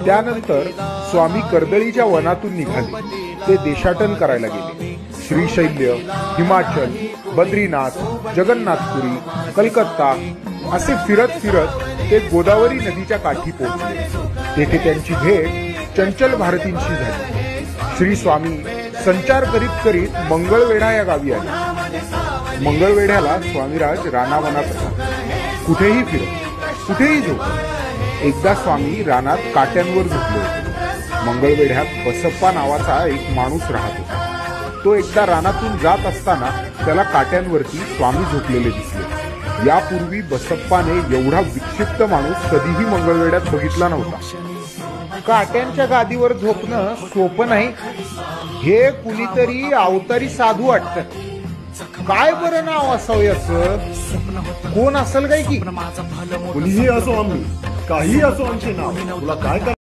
त्यानंतर स्वामी कर्दळीच्या वनातून निघाले. ते देशाटन करायला गेले. श्रीशैल्य, हिमाचल, बद्रीनाथ, जगन्नाथपुरी, कलकत्ता असे फिरत फिरत ते गोदावरी नदीच्या काठी पोहोचले. तेथे त्यांची भेट चंचल भारतींशी झाली. श्री स्वामी संचार करीत करीत मंगळवेढा या गावी आले. मंगळवेढ्याला स्वामीराज रानावनात राहत. कुठेही फिरत, कुठेही झोपत. एकदा स्वामी रानात काट्यांवर झोपले होते. मंगळवेढ्यात बसप्पा नावाचा एक माणूस राहत होता. तो एकदा रानातून जात असताना त्याला काट्यांवरती स्वामी झोपलेले दिसले. यापूर्वी बसप्पाने एवढा विक्षिप्त माणूस कधीही मंगळवेढ्यात बघितला नव्हता. काट्यांच्या गादीवर झोपणं सोपं नाही. हे कुणीतरी अवतारी साधू वाटतं. काय बरं नाव असावं याचं? कोण असेल काय की? कुणीही असो आम्ही, काही असो आमचे नाव, तुला काय